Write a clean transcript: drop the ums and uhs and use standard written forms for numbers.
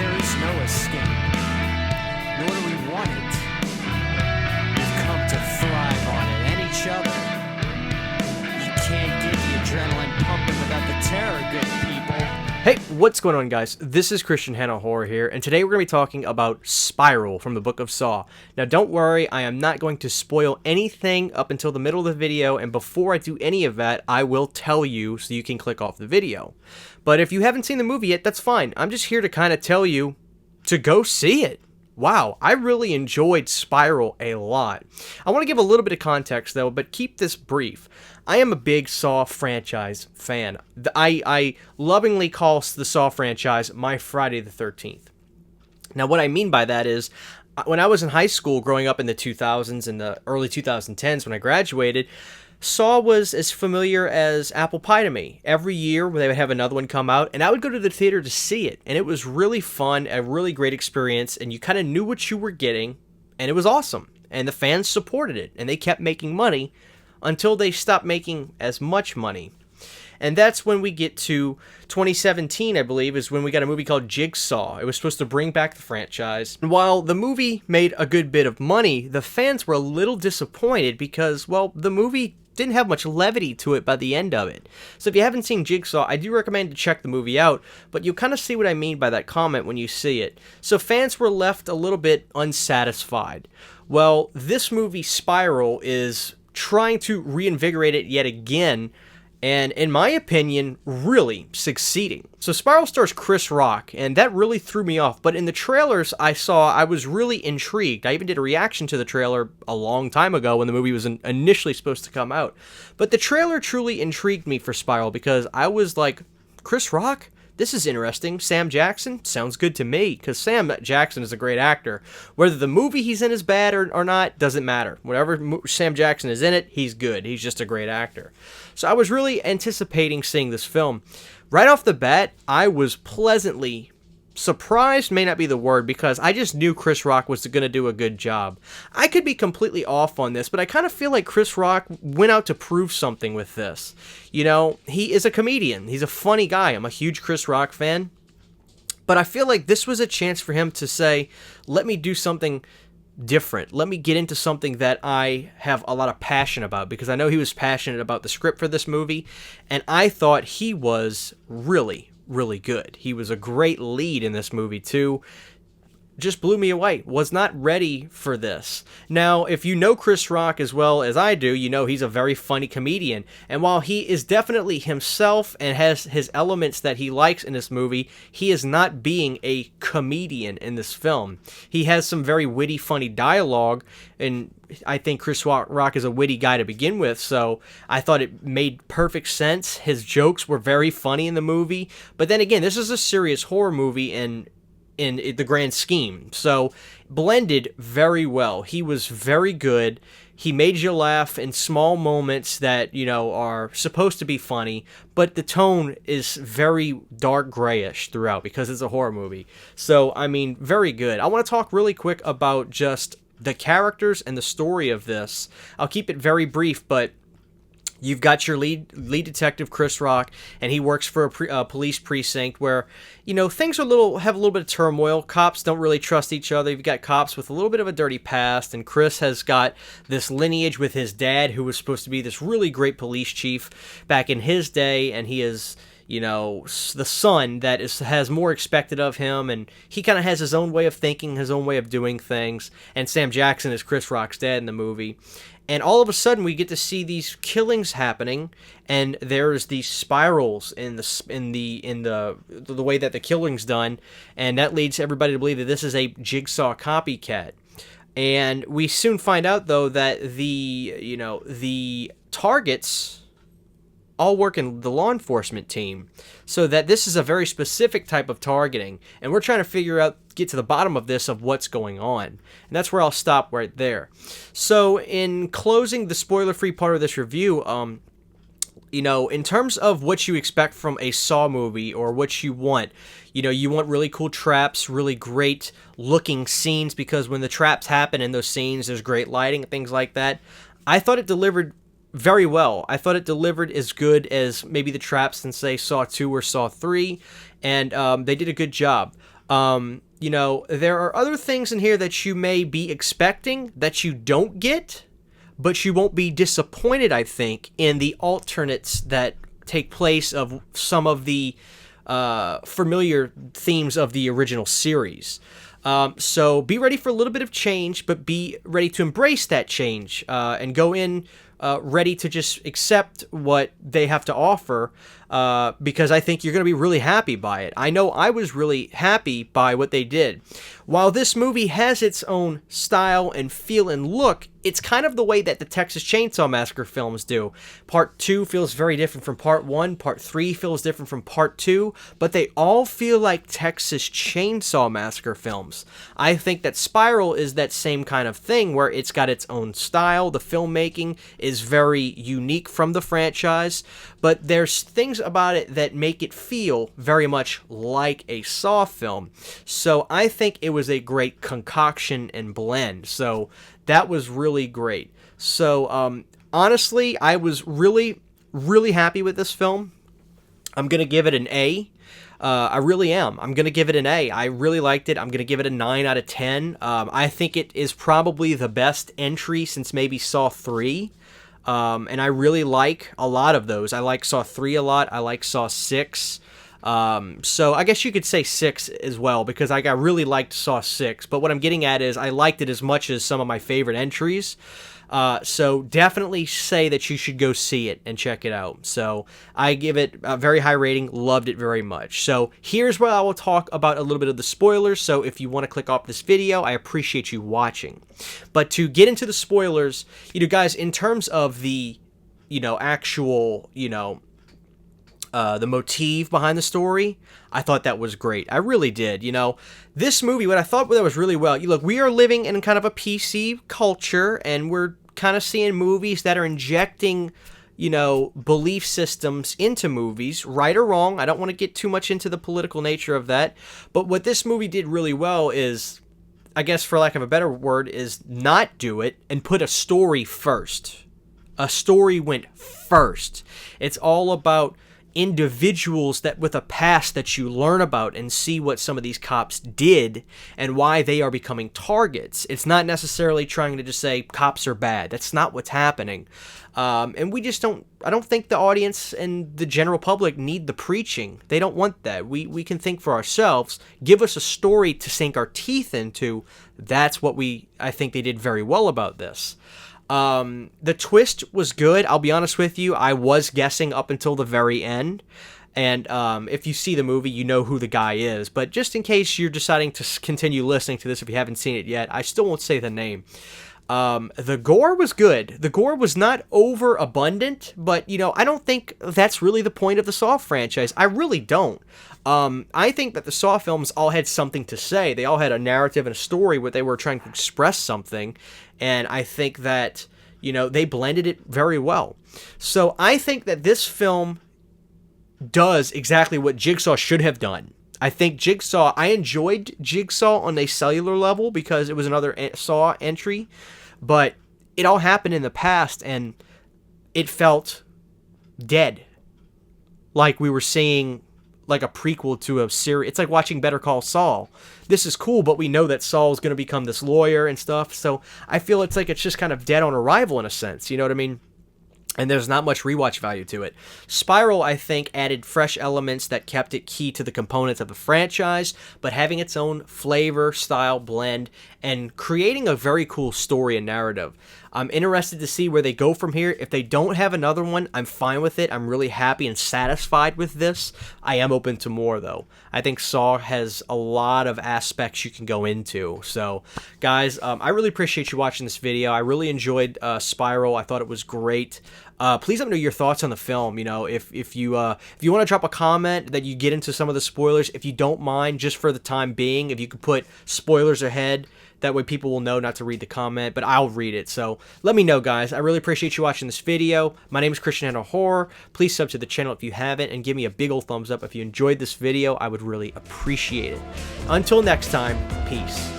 there is no escape, nor do we want it. We've come to thrive on it and each other. You can't get the adrenaline pumping without the terror, good people. Hey, what's going on, guys? This is Hanna Horror here, and today we're going to be talking about Spiral from the Book of Saw. Now, don't worry, I am not going to spoil anything up until the middle of the video, and before I do any of that, I will tell you so you can click off the video. But if you haven't seen the movie yet, that's fine. I'm just here to kind of tell you to go see it. Wow, I really enjoyed Spiral a lot. I want to give a little bit of context, though, but keep this brief. I am a big Saw franchise fan. I lovingly call the Saw franchise my Friday the 13th. Now, what I mean by that is, when I was in high school, growing up in the 2000s and the early 2010s when I graduated, Saw was as familiar as apple pie to me. Every year they would have another one come out, and I would go to the theater to see it. And it was really fun, a really great experience, and you kind of knew what you were getting, and it was awesome. And the fans supported it, and they kept making money until they stopped making as much money. And that's when we get to 2017, I believe, is when we got a movie called Jigsaw. It was supposed to bring back the franchise. And while the movie made a good bit of money, the fans were a little disappointed because, well, the movie didn't have much levity to it by the end of it. So if you haven't seen Jigsaw, I do recommend to check the movie out, but you'll kind of see what I mean by that comment when you see it. So fans were left a little bit unsatisfied. Well, this movie, Spiral, is trying to reinvigorate it yet again, and in my opinion, really succeeding. So Spiral stars Chris Rock, and that really threw me off, but in the trailers I saw, I was really intrigued. I even did a reaction to the trailer a long time ago when the movie was initially supposed to come out. But the trailer truly intrigued me for Spiral because I was like, Chris Rock? This is interesting. Sam Jackson? Sounds good to me, because Sam Jackson is a great actor. Whether the movie he's in is bad or not, doesn't matter. Whatever Sam Jackson is in it, he's good. He's just a great actor. So I was really anticipating seeing this film. Right off the bat, I was pleasantly surprised, may not be the word, because I just knew Chris Rock was going to do a good job. I could be completely off on this, but I kind of feel like Chris Rock went out to prove something with this. You know, he is a comedian. He's a funny guy. I'm a huge Chris Rock fan. But I feel like this was a chance for him to say, let me do something different. Let me get into something that I have a lot of passion about, because I know he was passionate about the script for this movie, and I thought he was really good. He was a great lead in this movie too. Just blew me away. Was not ready for this. Now, if you know Chris Rock as well as I do, you know he's a very funny comedian. And while he is definitely himself and has his elements that he likes in this movie, he is not being a comedian in this film. He has some very witty, funny dialogue, and I think Chris Rock is a witty guy to begin with, so I thought it made perfect sense. His jokes were very funny in the movie, but then again, this is a serious horror movie in the grand scheme, so blended very well. He was very good. He made you laugh in small moments that, you know, are supposed to be funny, but the tone is very dark grayish throughout because it's a horror movie. So, I mean, very good. I want to talk really quick about just the characters and the story of this. I'll keep it very brief, but you've got your lead detective, Chris Rock, and he works for a police precinct where, you know, things are have a little bit of turmoil. Cops don't really trust each other. You've got cops with a little bit of a dirty past, and Chris has got this lineage with his dad, who was supposed to be this really great police chief back in his day, and he is, you know, the son that has more expected of him, and he kind of has his own way of thinking, his own way of doing things, and Sam Jackson is Chris Rock's dad in the movie. And all of a sudden, we get to see these killings happening, and there's these spirals in the way that the killing's done, and that leads everybody to believe that this is a Jigsaw copycat. And we soon find out, though, that the targets all work in the law enforcement team, so that this is a very specific type of targeting, and we're trying to get to the bottom of this, of what's going on. And that's where I'll stop right there. So in closing the spoiler-free part of this review, you know, in terms of what you expect from a Saw movie, or what you want, you know, you want really cool traps, really great looking scenes, because when the traps happen in those scenes, there's great lighting and things like that. I thought it delivered very well. I thought it delivered as good as maybe the traps in, say, Saw 2 or Saw 3, and they did a good job. You know, there are other things in here that you may be expecting that you don't get, but you won't be disappointed, I think, in the alternates that take place of some of the familiar themes of the original series. So be ready for a little bit of change, but be ready to embrace that change and go in ready to just accept what they have to offer, because I think you're going to be really happy by it. I know I was really happy by what they did. While this movie has its own style and feel and look, it's kind of the way that the Texas Chainsaw Massacre films do. Part 2 feels very different from Part 1. Part 3 feels different from Part 2. But they all feel like Texas Chainsaw Massacre films. I think that Spiral is that same kind of thing where it's got its own style. The filmmaking is very unique from the franchise. But there's things about it that make it feel very much like a Saw film. So I think it was a great concoction and blend. So that was really great. So, honestly, I was really, really happy with this film. I'm going to give it an A. I really am. I'm going to give it an A. I really liked it. I'm going to give it a 9 out of 10. I think it is probably the best entry since maybe Saw 3. And I really like a lot of those. I like Saw 3 a lot. I like Saw 6. So I guess you could say 6 as well, because I really liked Saw 6, but what I'm getting at is I liked it as much as some of my favorite entries. So definitely say that you should go see it and check it out. So I give it a very high rating, loved it very much. So here's where I will talk about a little bit of the spoilers. So if you want to click off this video, I appreciate you watching. But to get into the spoilers, guys, in terms of the, actual, the motif behind the story, I thought that was great. I really did. This movie, what I thought that was really well, look, we are living in kind of a PC culture, and we're kind of seeing movies that are injecting, belief systems into movies, right or wrong. I don't want to get too much into the political nature of that, but what this movie did really well is, I guess for lack of a better word, is not do it and put a story first. A story went first. It's all about individuals that with a past that you learn about and see what some of these cops did and why they are becoming targets. It's not necessarily trying to just say cops are bad. That's not what's happening. And we just I don't think the audience and the general public need the preaching. They don't want that. We can think for ourselves. Give us a story to sink our teeth into. That's what I think they did very well about this. The twist was good. I'll be honest with you. I was guessing up until the very end. And if you see the movie, you know who the guy is. But just in case you're deciding to continue listening to this if you haven't seen it yet, I still won't say the name. The gore was good. The gore was not overabundant, but, I don't think that's really the point of the Saw franchise. I really don't. I think that the Saw films all had something to say. They all had a narrative and a story where they were trying to express something. And I think that, they blended it very well. So I think that this film does exactly what Jigsaw should have done. I think I enjoyed Jigsaw on a cellular level because it was another Saw entry, but it all happened in the past and it felt dead. Like we were seeing like a prequel to a series. It's like watching Better Call Saul. This is cool, but we know that Saul is going to become this lawyer and stuff. So I feel it's just kind of dead on arrival in a sense. You know what I mean? And there's not much rewatch value to it. Spiral, I think, added fresh elements that kept it key to the components of the franchise, but having its own flavor, style, blend, and creating a very cool story and narrative. I'm interested to see where they go from here. If they don't have another one, I'm fine with it. I'm really happy and satisfied with this. I am open to more, though. I think Saw has a lot of aspects you can go into. So, guys, I really appreciate you watching this video. I really enjoyed Spiral. I thought it was great. Please let me know your thoughts on the film. If you want to drop a comment that you get into some of the spoilers, if you don't mind, just for the time being, if you could put spoilers ahead, that way people will know not to read the comment, but I'll read it. So let me know, guys. I really appreciate you watching this video. My name is Christian Hanna Horror. Please sub to the channel if you haven't, and give me a big old thumbs up if you enjoyed this video. I would really appreciate it. Until next time, peace.